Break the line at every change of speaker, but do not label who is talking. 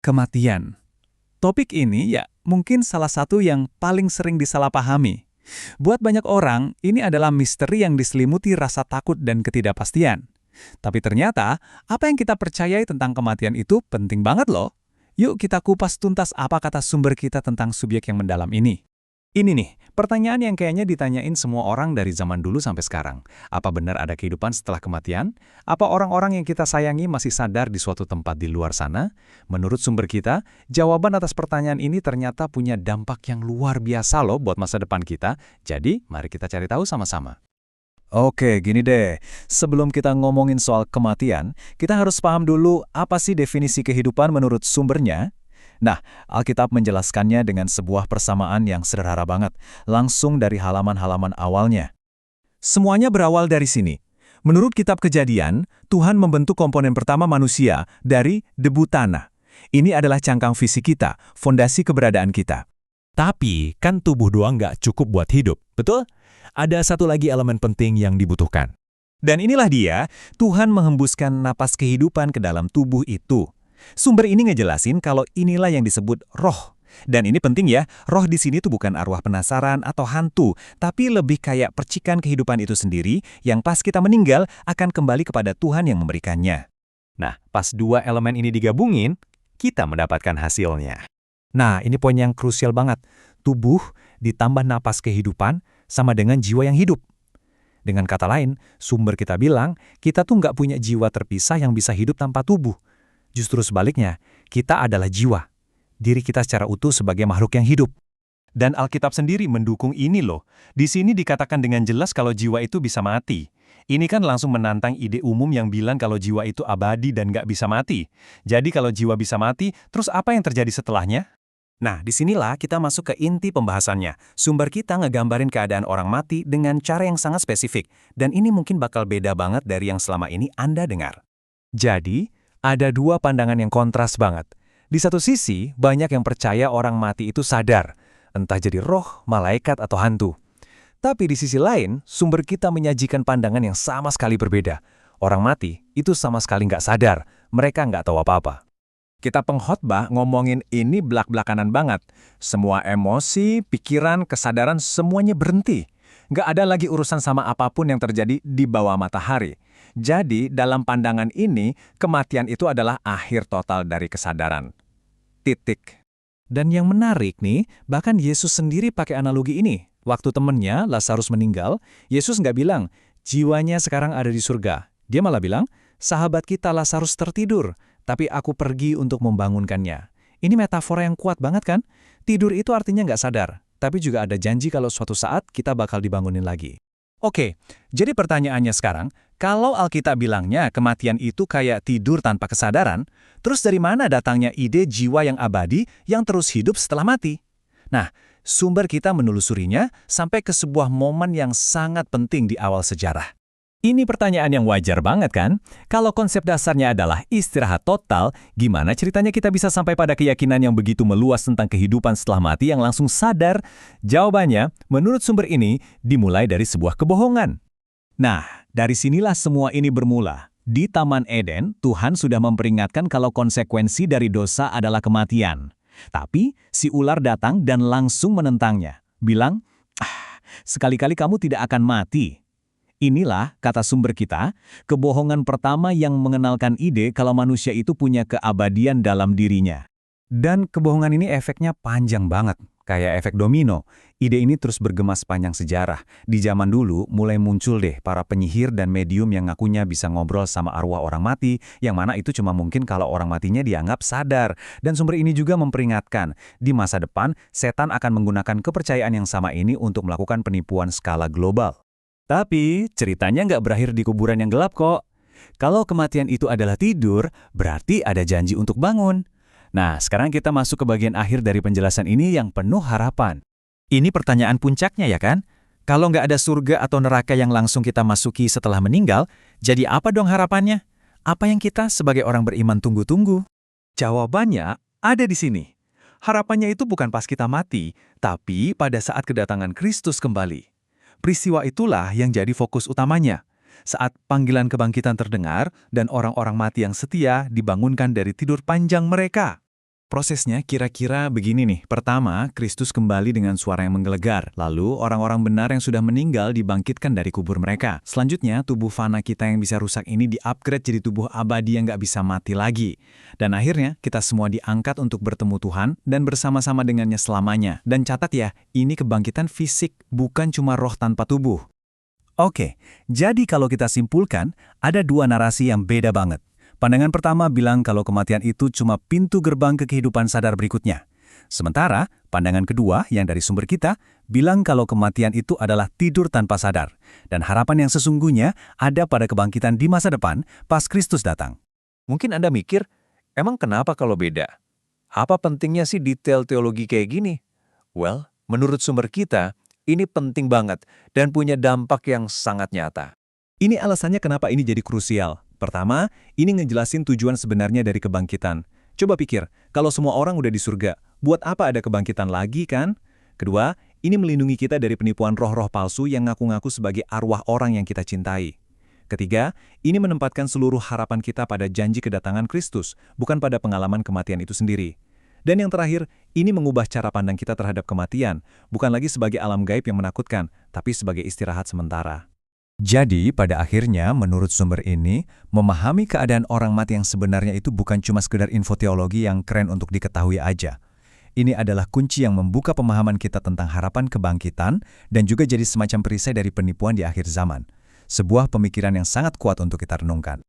Kematian. Topik ini ya mungkin salah satu yang paling sering disalahpahami. Buat banyak orang, ini adalah misteri yang diselimuti rasa takut dan ketidakpastian. Tapi ternyata, apa yang kita percayai tentang kematian itu penting banget loh. Yuk kita kupas tuntas apa kata sumber kita tentang subjek yang mendalam ini. Ini nih, pertanyaan yang kayaknya ditanyain semua orang dari zaman dulu sampai sekarang. Apa benar ada kehidupan setelah kematian? Apa orang-orang yang kita sayangi masih sadar di suatu tempat di luar sana? Menurut sumber kita, jawaban atas pertanyaan ini ternyata punya dampak yang luar biasa loh buat masa depan kita. Jadi, mari kita cari tahu sama-sama. Oke, gini deh. Sebelum kita ngomongin soal kematian, kita harus paham dulu apa sih definisi kehidupan menurut sumbernya. Nah, Alkitab menjelaskannya dengan sebuah persamaan yang sederhana banget, langsung dari halaman-halaman awalnya. Semuanya berawal dari sini. Menurut kitab Kejadian, Tuhan membentuk komponen pertama manusia dari debu tanah. Ini adalah cangkang fisik kita, fondasi keberadaan kita. Tapi, kan tubuh doang nggak cukup buat hidup, betul? Ada satu lagi elemen penting yang dibutuhkan. Dan inilah dia, Tuhan menghembuskan napas kehidupan ke dalam tubuh itu. Sumber ini ngejelasin kalau inilah yang disebut roh. Dan ini penting ya, roh di sini tuh bukan arwah penasaran atau hantu, tapi lebih kayak percikan kehidupan itu sendiri yang pas kita meninggal akan kembali kepada Tuhan yang memberikannya. Nah, pas dua elemen ini digabungin, kita mendapatkan hasilnya. Nah, ini poin yang krusial banget. Tubuh ditambah napas kehidupan sama dengan jiwa yang hidup. Dengan kata lain, sumber kita bilang, kita tuh nggak punya jiwa terpisah yang bisa hidup tanpa tubuh. Justru sebaliknya, kita adalah jiwa. Diri kita secara utuh sebagai makhluk yang hidup. Dan Alkitab sendiri mendukung ini loh. Di sini dikatakan dengan jelas kalau jiwa itu bisa mati. Ini kan langsung menantang ide umum yang bilang kalau jiwa itu abadi dan nggak bisa mati. Jadi kalau jiwa bisa mati, terus apa yang terjadi setelahnya? Nah, disinilah kita masuk ke inti pembahasannya. Sumber kita ngegambarin keadaan orang mati dengan cara yang sangat spesifik. Dan ini mungkin bakal beda banget dari yang selama ini Anda dengar. Jadi, ada dua pandangan yang kontras banget. Di satu sisi, banyak yang percaya orang mati itu sadar, entah jadi roh, malaikat, atau hantu. Tapi di sisi lain, sumber kita menyajikan pandangan yang sama sekali berbeda. Orang mati itu sama sekali nggak sadar, mereka nggak tahu apa-apa. Kita pengkhotbah ngomongin ini belak-belakanan banget. Semua emosi, pikiran, kesadaran semuanya berhenti. Nggak ada lagi urusan sama apapun yang terjadi di bawah matahari. Jadi, dalam pandangan ini, kematian itu adalah akhir total dari kesadaran. Titik. Dan yang menarik nih, bahkan Yesus sendiri pakai analogi ini. Waktu temennya, Lazarus meninggal, Yesus nggak bilang, jiwanya sekarang ada di surga. Dia malah bilang, sahabat kita Lazarus tertidur, tapi aku pergi untuk membangunkannya. Ini metafora yang kuat banget kan? Tidur itu artinya nggak sadar, tapi juga ada janji kalau suatu saat kita bakal dibangunin lagi. Oke, jadi pertanyaannya sekarang, kalau Alkitab bilangnya kematian itu kayak tidur tanpa kesadaran, terus dari mana datangnya ide jiwa yang abadi yang terus hidup setelah mati? Nah, sumber kita menelusurinya sampai ke sebuah momen yang sangat penting di awal sejarah. Ini pertanyaan yang wajar banget kan? Kalau konsep dasarnya adalah istirahat total, gimana ceritanya kita bisa sampai pada keyakinan yang begitu meluas tentang kehidupan setelah mati yang langsung sadar? Jawabannya, menurut sumber ini, dimulai dari sebuah kebohongan. Nah, dari sinilah semua ini bermula. Di Taman Eden, Tuhan sudah memperingatkan kalau konsekuensi dari dosa adalah kematian. Tapi, si ular datang dan langsung menentangnya. Bilang, sekali-kali kamu tidak akan mati. Inilah, kata sumber kita, kebohongan pertama yang mengenalkan ide kalau manusia itu punya keabadian dalam dirinya. Dan kebohongan ini efeknya panjang banget, kayak efek domino. Ide ini terus bergema sepanjang sejarah. Di zaman dulu, mulai muncul deh para penyihir dan medium yang ngakunya bisa ngobrol sama arwah orang mati, yang mana itu cuma mungkin kalau orang matinya dianggap sadar. Dan sumber ini juga memperingatkan, di masa depan, setan akan menggunakan kepercayaan yang sama ini untuk melakukan penipuan skala global. Tapi, ceritanya nggak berakhir di kuburan yang gelap kok. Kalau kematian itu adalah tidur, berarti ada janji untuk bangun. Nah, sekarang kita masuk ke bagian akhir dari penjelasan ini yang penuh harapan. Ini pertanyaan puncaknya ya kan? Kalau nggak ada surga atau neraka yang langsung kita masuki setelah meninggal, jadi apa dong harapannya? Apa yang kita sebagai orang beriman tunggu-tunggu? Jawabannya ada di sini. Harapannya itu bukan pas kita mati, tapi pada saat kedatangan Kristus kembali. Peristiwa itulah yang jadi fokus utamanya. Saat panggilan kebangkitan terdengar dan orang-orang mati yang setia dibangunkan dari tidur panjang mereka.
Prosesnya kira-kira begini nih. Pertama, Kristus kembali dengan suara yang menggelegar. Lalu, orang-orang benar yang sudah meninggal dibangkitkan dari kubur mereka. Selanjutnya, tubuh fana kita yang bisa rusak ini di-upgrade jadi tubuh abadi yang nggak bisa mati lagi. Dan akhirnya, kita semua diangkat untuk bertemu Tuhan dan bersama-sama dengannya selamanya. Dan catat ya, ini kebangkitan fisik, bukan cuma roh tanpa tubuh.
Oke, jadi kalau kita simpulkan, ada dua narasi yang beda banget. Pandangan pertama bilang kalau kematian itu cuma pintu gerbang ke kehidupan sadar berikutnya. Sementara, pandangan kedua yang dari sumber kita bilang kalau kematian itu adalah tidur tanpa sadar. Dan harapan yang sesungguhnya ada pada kebangkitan di masa depan pas Kristus datang.
Mungkin Anda mikir, emang kenapa kalau beda? Apa pentingnya sih detail teologi kayak gini? Well, menurut sumber kita, ini penting banget dan punya dampak yang sangat nyata.
Ini alasannya kenapa ini jadi krusial. Pertama, ini ngejelasin tujuan sebenarnya dari kebangkitan. Coba pikir, kalau semua orang udah di surga, buat apa ada kebangkitan lagi kan? Kedua, ini melindungi kita dari penipuan roh-roh palsu yang ngaku-ngaku sebagai arwah orang yang kita cintai. Ketiga, ini menempatkan seluruh harapan kita pada janji kedatangan Kristus, bukan pada pengalaman kematian itu sendiri. Dan yang terakhir, ini mengubah cara pandang kita terhadap kematian, bukan lagi sebagai alam gaib yang menakutkan, tapi sebagai istirahat sementara. Jadi, pada akhirnya, menurut sumber ini, memahami keadaan orang mati yang sebenarnya itu bukan cuma sekedar info teologi yang keren untuk diketahui aja. Ini adalah kunci yang membuka pemahaman kita tentang harapan kebangkitan dan juga jadi semacam perisai dari penipuan di akhir zaman. Sebuah pemikiran yang sangat kuat untuk kita renungkan.